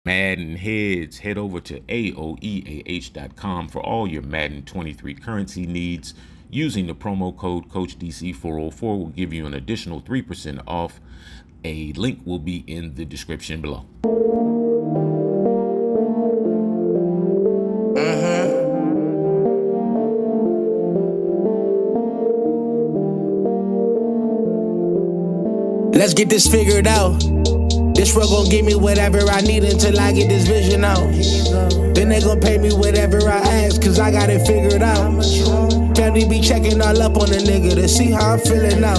MaddenHeadz. Head over to aoeah.com for all your Madden 23 currency needs. Using the promo code CoachDC404 will give you an additional 3% off. A link will be in the description below. Let's get this figured out. This road gon' give me whatever I need until I get this vision out. Then they gon' pay me whatever I ask, cause I got it figured out. Family be checking all up on a nigga to see how I'm feeling now.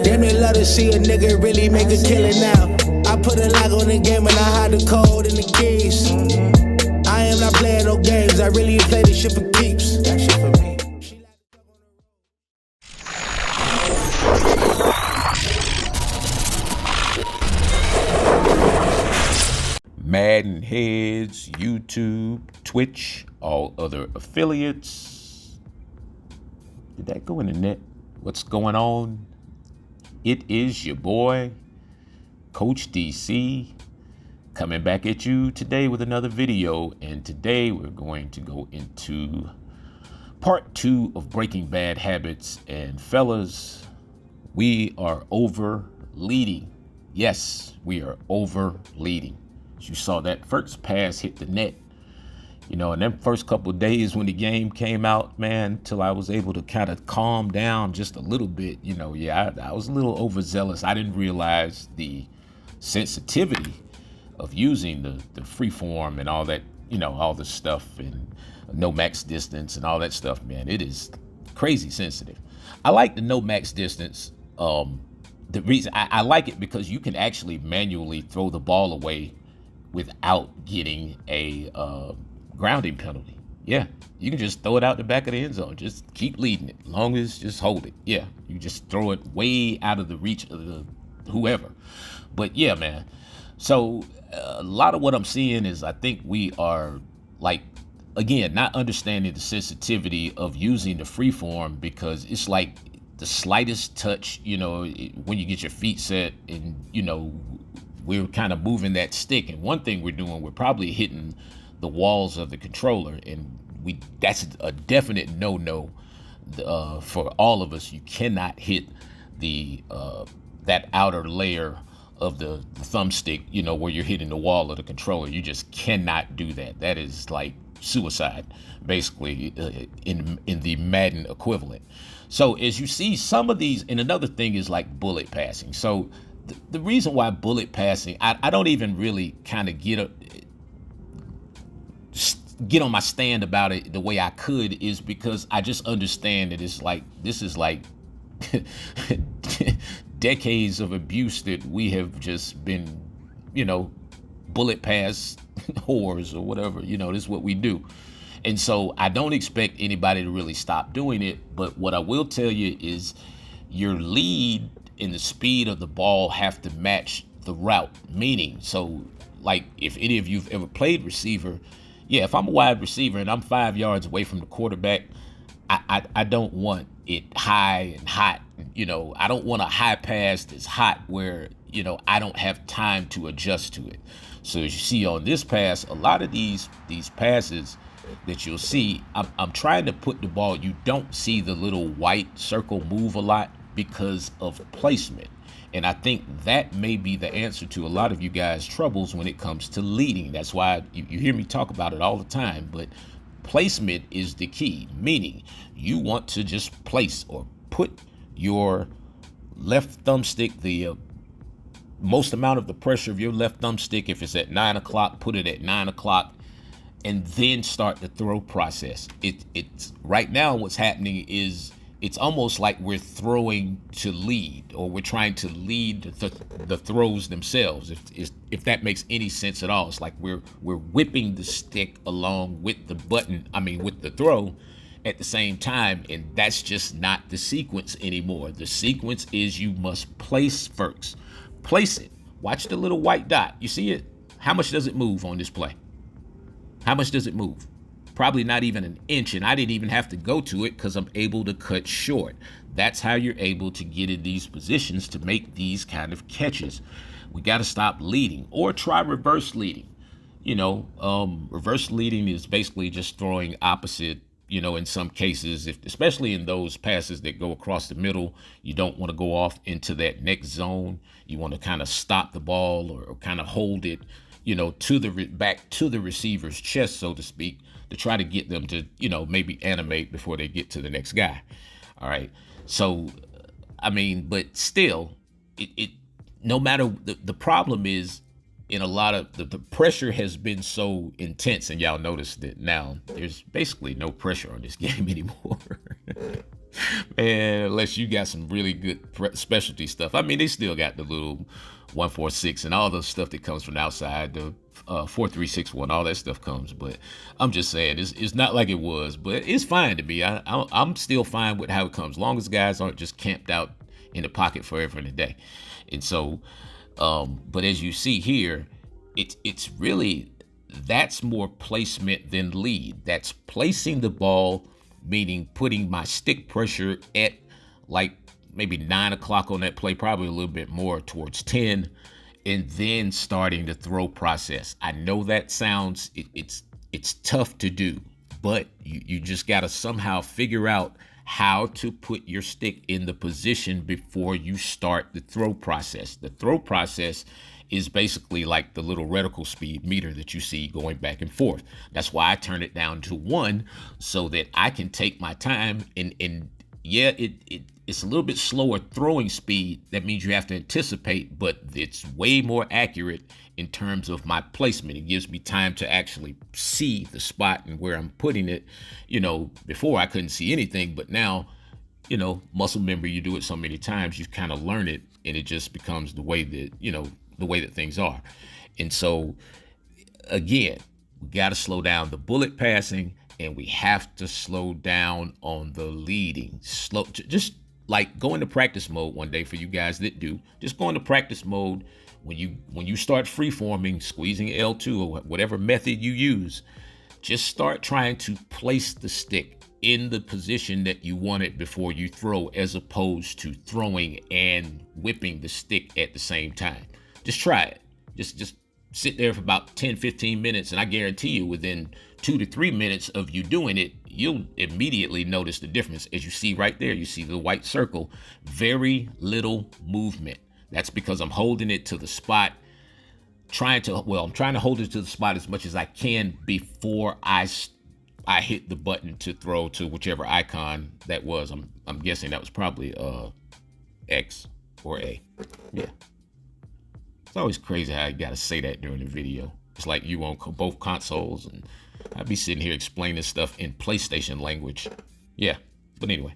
Damn, they love to see a nigga really make a killing now. I put a lock on the game and I hide the code and the keys. I am not playing no games, I really play this shit for keeps. That shit for me. MaddenHeadz, YouTube, Twitch, all other affiliates. Did that go in the net? What's going on? It is your boy, Coach DC, coming back at you today with another video. And today we're going to go into part 2 of breaking bad habits. And fellas, we are over leading. Yes, we are over leading. You saw that first pass hit the net, you know, and them first couple of days when the game came out, man, till I was able to kind of calm down just a little bit, you know, yeah, I was a little overzealous. I didn't realize the sensitivity of using the free form and all that, you know, all the stuff and no max distance and all that stuff, man. It is crazy sensitive. I like the no max distance. The reason I like it because you can actually manually throw the ball away without getting a grounding penalty. Yeah, you can just throw it out the back of the end zone. Just keep leading it, long as just hold it. Yeah, you just throw it way out of the reach of the whoever. But yeah, man. So a lot of what I'm seeing is I think we are, like, again, not understanding the sensitivity of using the free form, because it's like the slightest touch, you know, when you get your feet set and, you know, we're kind of moving that stick. And one thing we're doing, we're probably hitting the walls of the controller. And that's a definite no-no for all of us. You cannot hit the that outer layer of the thumbstick, you know, where you're hitting the wall of the controller. You just cannot do that. That is like suicide, basically, in the Madden equivalent. So as you see, some of these, and another thing is like bullet passing. So the reason why bullet passing, I don't even really kind of get on my stand about it the way I could, is because I just understand that it's like, this is like decades of abuse that we have just been, you know, bullet pass whores or whatever, you know, this is what we do. And so I don't expect anybody to really stop doing it. But what I will tell you is your lead and the speed of the ball have to match the route. Meaning, so like if any of you've ever played receiver, yeah, if I'm a wide receiver and I'm 5 yards away from the quarterback, I don't want it high and hot. You know, I don't want a high pass that's hot where, you know, I don't have time to adjust to it. So as you see on this pass, a lot of these passes that you'll see, I'm trying to put the ball, you don't see the little white circle move a lot because of placement. And I think that may be the answer to a lot of you guys' troubles when it comes to leading. That's why you hear me talk about it all the time, but placement is the key. Meaning you want to just place or put your left thumbstick, the most amount of the pressure of your left thumbstick, if it's at 9 o'clock, put it at 9 o'clock, and then start the throw process. It's right now what's happening is it's almost like we're throwing to lead, or we're trying to lead the throws themselves. If that makes any sense at all, it's like we're whipping the stick along with the button. I mean, with the throw at the same time, and that's just not the sequence anymore. The sequence is you must place first. Place it. Watch the little white dot. You see it? How much does it move on this play? How much does it move? Probably not even an inch, and I didn't even have to go to it because I'm able to cut short. That's how you're able to get in these positions to make these kind of catches. We got to stop leading, or try reverse leading. Reverse leading is basically just throwing opposite. In some cases, especially in those passes that go across the middle, you don't want to go off into that next zone. You want to kind of stop the ball or kind of hold it, back to the receiver's chest, so to speak, to try to get them to, maybe animate before they get to the next guy. All right. So, but still, it no matter the problem is, in a lot of the pressure has been so intense, and y'all notice that now there's basically no pressure on this game anymore. Man, unless you got some really good specialty stuff. They still got the little 1-4-6 and all the stuff that comes from outside, the 4-3-6-1, all that stuff comes. But I'm just saying, it's not like it was, but it's fine to me. I'm still fine with how it comes, as long as guys aren't just camped out in the pocket forever and a day. And so, but as you see here, it's really, that's more placement than lead. That's placing the ball, meaning putting my stick pressure at like maybe 9 o'clock on that play, probably a little bit more towards 10, and then starting the throw process. I know that sounds, it's tough to do, but you just got to somehow figure out how to put your stick in the position before you start the throw process. The throw process is basically like the little reticle speed meter that you see going back and forth. That's why I turn it down to 1, so that I can take my time. And yeah, it's a little bit slower throwing speed. That means you have to anticipate, but it's way more accurate in terms of my placement. It gives me time to actually see the spot and where I'm putting it. Before I couldn't see anything, but now, muscle memory, you do it so many times, you kind of learn it, and it just becomes the way that things are. And so again, we got to slow down the bullet passing, and we have to slow down on the leading. Just like go into practice mode one day for you guys that do. Just go into practice mode when you start free-forming, squeezing L2 or whatever method you use. Just start trying to place the stick in the position that you want it before you throw, as opposed to throwing and whipping the stick at the same time. Just try it. Just sit there for about 10-15 minutes, and I guarantee you within 2 to 3 minutes of you doing it, you'll immediately notice the difference. As you see right there, you see the white circle, very little movement. That's because I'm holding it to the spot, I'm trying to hold it to the spot as much as I can before I hit the button to throw to whichever icon that was. I'm guessing that was probably X or A. Yeah. It's always crazy how you gotta say that during the video. It's like you on both consoles, and I'd be sitting here explaining stuff in PlayStation language. Yeah, but anyway.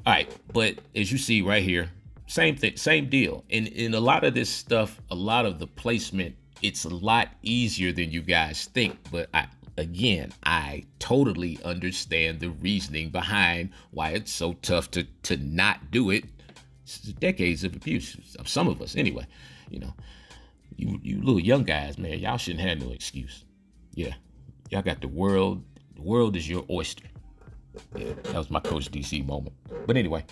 All right, but as you see right here, same thing, same deal. In a lot of this stuff, a lot of the placement, it's a lot easier than you guys think. But I totally understand the reasoning behind why it's so tough to not do it. It's decades of abuse of some of us anyway. You little young guys, man, y'all shouldn't have no excuse. Yeah, y'all got the world. The world is your oyster. Yeah, that was my Coach DC moment. But anyway,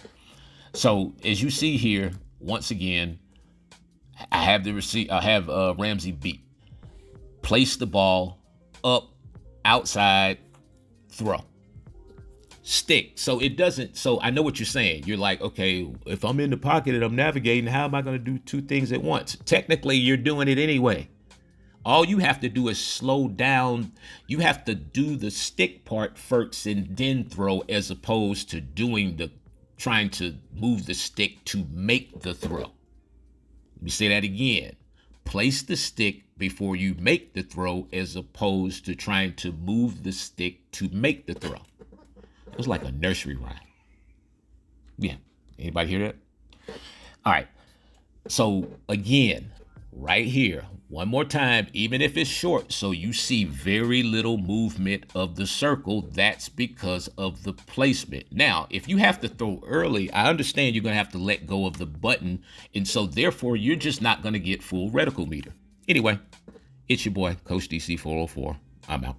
so as you see here, once again, I have Ramsey beat. Place the ball up, outside, throw. Stick. So it doesn't, so I know what you're saying. You're like, okay, if I'm in the pocket and I'm navigating, how am I going to do 2 things at once? Technically, you're doing it anyway. All you have to do is slow down. You have to do the stick part first and then throw, as opposed to trying to move the stick to make the throw. Let me say that again. Place the stick before you make the throw, as opposed to trying to move the stick to make the throw. It was like a nursery rhyme. Yeah. Anybody hear that? All right. So again, right here, one more time, even if it's short, so you see very little movement of the circle. That's because of the placement. Now, if you have to throw early, I understand you're going to have to let go of the button. And so therefore, you're just not going to get full reticle meter. Anyway, it's your boy, Coach DC 404. I'm out.